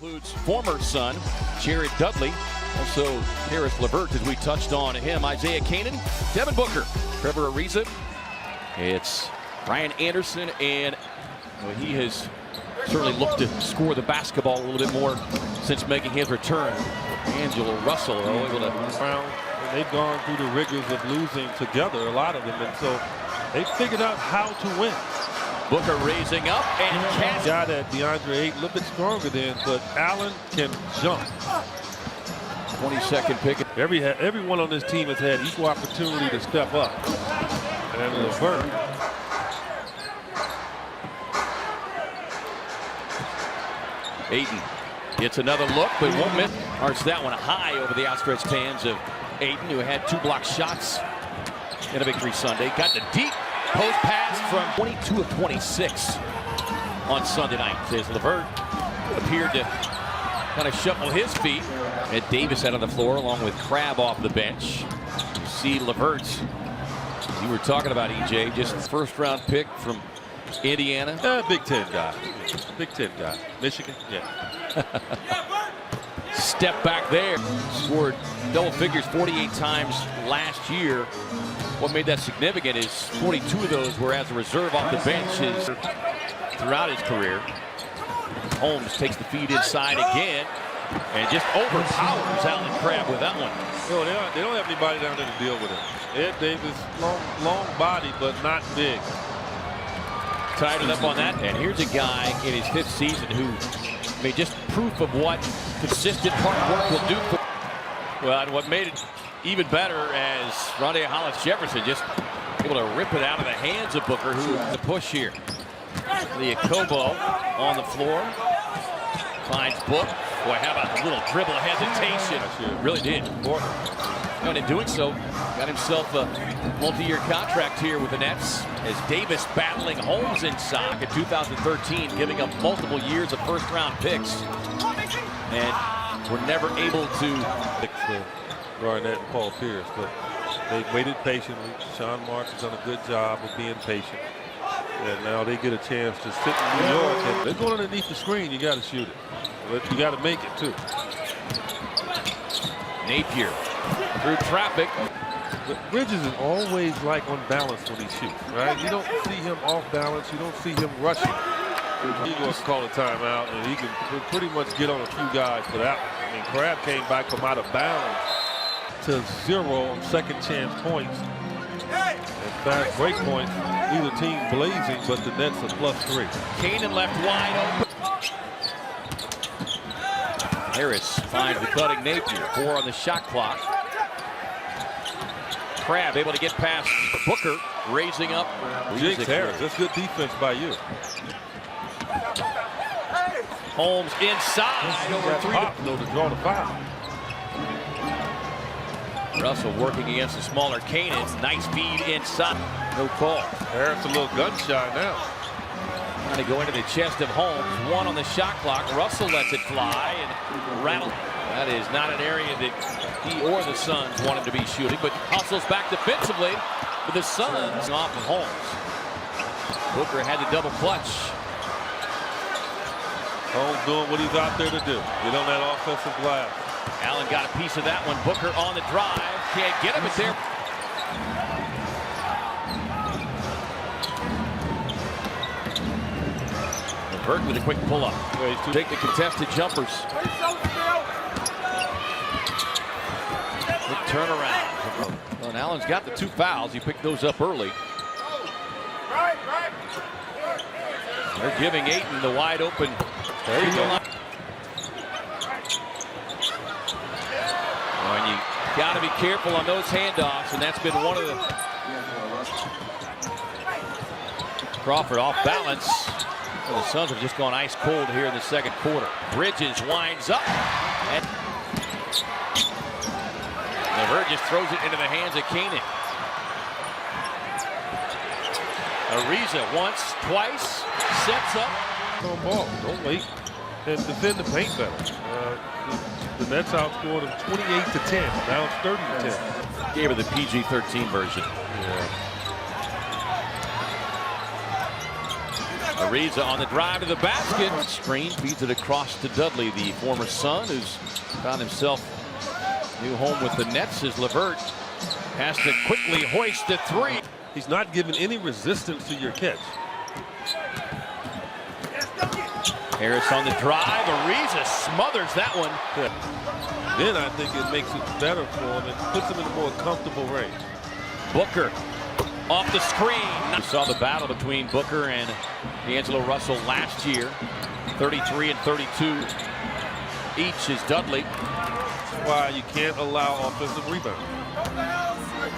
Includes former son, Jared Dudley, also Harris Levert, as we touched on him, Isaiah Kanan, Devin Booker, Trevor Ariza. It's Ryan Anderson, and he has certainly looked to score the basketball a little bit more since making his return. Angelo Russell able to. They've gone through the rigors of losing together, a lot of them, and so they figured out how to win. Booker raising up and catch. Got at DeAndre Ayton, a little bit stronger than, but Allen can jump. 22nd pick. Everyone on this team has had equal opportunity to step up. And Levert. Ayton gets another look, but won't miss. Arcs that one high over the outstretched hands of Ayton, who had 2 block shots in a victory Sunday. Got the deep post pass from 22 of 26 on Sunday night. As Levert appeared to kind of shuffle his feet. And Davis out on the floor along with Crabbe off the bench. You see Levert, you were talking about, EJ, just first round pick from Indiana. Big Ten guy. Big Ten guy. Michigan, yeah. Step back there. Scored double figures 48 times last year. What made that significant is 42 of those were as a reserve off the bench throughout his career. Holmes takes the feed inside again and just overpowers Allen Crabbe with that one. No, they don't have anybody down there to deal with him. Ed Davis, long body, but not big. Tied it up on that. And here's a guy in his 5th season who made just proof of what consistent hard work will do for. Well, and what made it even better as Rondé Hollis-Jefferson just able to rip it out of the hands of Booker, who the push here. The Akobo on the floor. Finds Book. Boy, how about a little dribble hesitation. Really did. And in doing so, got himself a multi-year contract here with the Nets, as Davis battling Holmes inside in 2013, giving up multiple years of first-round picks. And we're never able to. Garnett and Paul Pierce, but they waited patiently. Sean Marks has done a good job of being patient. And now they get a chance to sit in New York. And they're going underneath the screen. You got to shoot it. But you got to make it, too. Napier through traffic. But Bridges is always like on balance when he shoots, right? You don't see him off balance. You don't see him rushing. He goes to call a timeout, and he can pretty much get on a few guys for that one. I mean, Crabbe came back from out of bounds to 0 on second chance points. And fast break points, either team blazing, but the Nets are +3. Kanan left wide open. Harris finds the cutting Napier. 4 on the shot clock. Crabbe able to get past Booker, raising up. Jake Harris, that's good defense by you. Holmes inside over 3 to draw the foul. Russell working against the smaller Kanan. Nice feed inside. No call. Harris a little gun shy now. Trying to go into the chest of Holmes. 1 on the shot clock. Russell lets it fly and rattle. That is not an area that he or the Suns want him to be shooting, but hustles back defensively with the Suns off of Holmes. Booker had the double clutch. Holmes doing what he's out there to do. Get on that offensive glass. Allen got a piece of that one. Booker on the drive. Can't get him. It's there. Levert with a quick pull-up. Take the contested jumpers. Quick turnaround. Well, and Allen's got the 2 fouls. He picked those up early. They're giving Ayton the wide open. There you go. And you got to be careful on those handoffs, and that's been one of the. Crawford off balance. Well, the Suns have just gone ice cold here in the 2nd quarter. Bridges winds up. And Levert just throws it into the hands of Kanan. Ariza once, twice, sets up. On ball. Don't wait and defend the paint better. The Nets outscored them 28-10. Now it's 30-10. Gave her the PG-13 version. Yeah. Ariza on the drive to the basket. Screen feeds it across to Dudley, the former Sun, who's found himself new home with the Nets as LeVert has to quickly hoist the three. He's not giving any resistance to your catch. Harris on the drive. Ariza smothers that one. Yeah. Then I think it makes it better for him and puts him in a more comfortable range. Booker off the screen. We saw the battle between Booker and D'Angelo Russell last year. 33 and 32 each is Dudley. That's why you can't allow offensive rebound.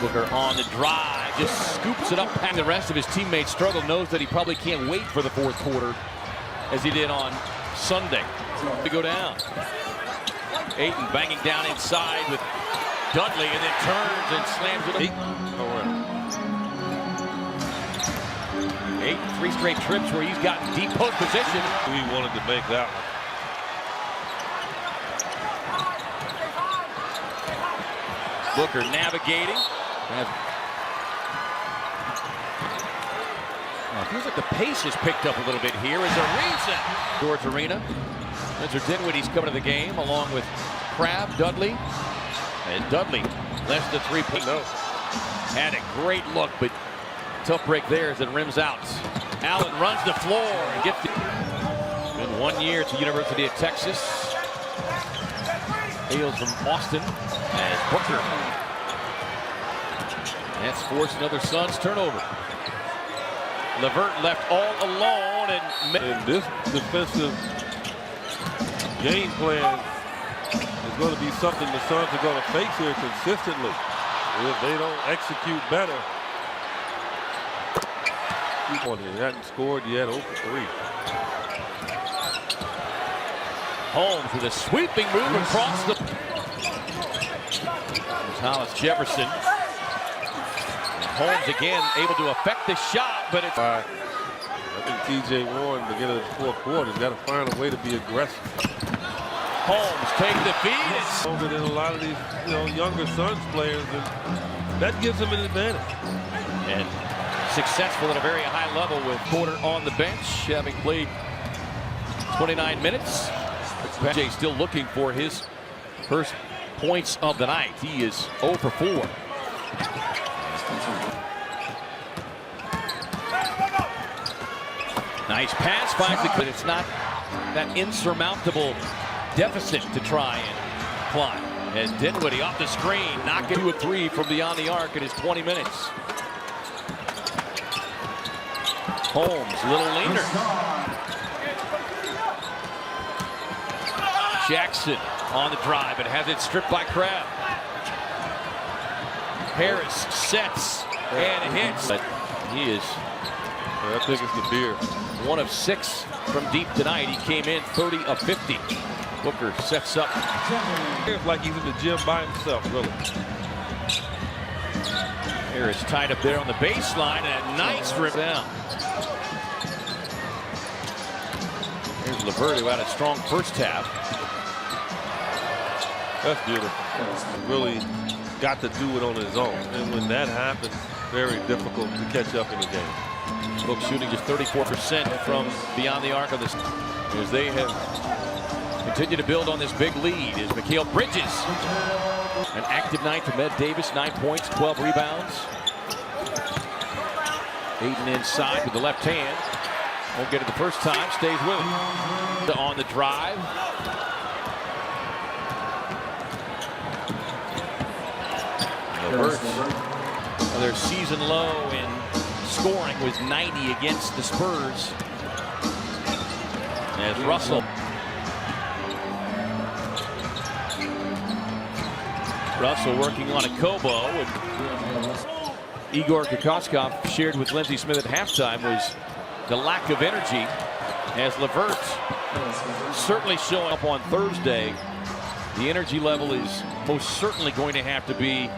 Booker on the drive, just scoops it up. And the rest of his teammates struggle, knows that he probably can't wait for the fourth quarter as he did on Sunday to go down. Ayton banging down inside with Dudley and then turns and slams it up. Ayton, 3 straight trips where he's gotten deep post position. We wanted to make that one. Booker navigating. It feels like the pace has picked up a little bit here as Ariza. George Arena. Spencer Dinwiddie's coming to the game along with Crabbe, Dudley. And Dudley left the three-point. Had a great look, but tough break there as it rims out. Allen runs the floor and gets the... Been 1 year at the University of Texas. Hails from Austin as Booker. That's forced another Suns turnover. LeVert left all alone, and this defensive game plan is going to be something the Suns are going to face here consistently. If they don't execute better. He hadn't scored yet, 0 for 3. Holmes with a sweeping move across the... Thomas Jefferson. Holmes again able to affect the shot, but it's... I think TJ Warren, to get into the fourth quarter, has got to find a way to be aggressive. Holmes take the feed. Longer than a lot of these, younger Suns players, and that gives them an advantage. And successful at a very high level with Porter on the bench, having played 29 minutes. Jay still looking for his first points of the night. He is 0 for 4. Nice pass, finds the... But it's not that insurmountable deficit to try and climb. And Dinwiddie off the screen, knocking 2 of 3 from beyond the arc in his 20 minutes. Holmes, a little leaner. Jackson on the drive, and has it stripped by Crabbe. Harris sets and hits. But he is... I think it's the beer. 1 of 6 from deep tonight. He came in 30 of 50. Booker sets up. It's like he's in the gym by himself, really. Harris tied up there on the baseline, and a nice rip down. Here's LeVert, who had a strong first half. That's beautiful. Really got to do it on his own. And when that happens, very difficult to catch up in the game. Book shooting just 34% from beyond the arc of this, as they have continued to build on this big lead. Is Mikal Bridges. An active night for Med Davis, 9 points, 12 rebounds. Ayton inside with the left hand. Won't get it the first time, stays with it. On the drive. LeVert, their season low in scoring was 90 against the Spurs. As Russell working on a Kobo. And Igor Kokoskov shared with Lindsey Smith at halftime was the lack of energy, as LeVert certainly showing up on Thursday. The energy level is most certainly going to have to be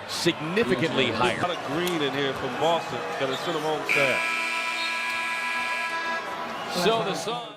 significantly higher. A lot of green in here from Boston. Got to send him home sad. So the Suns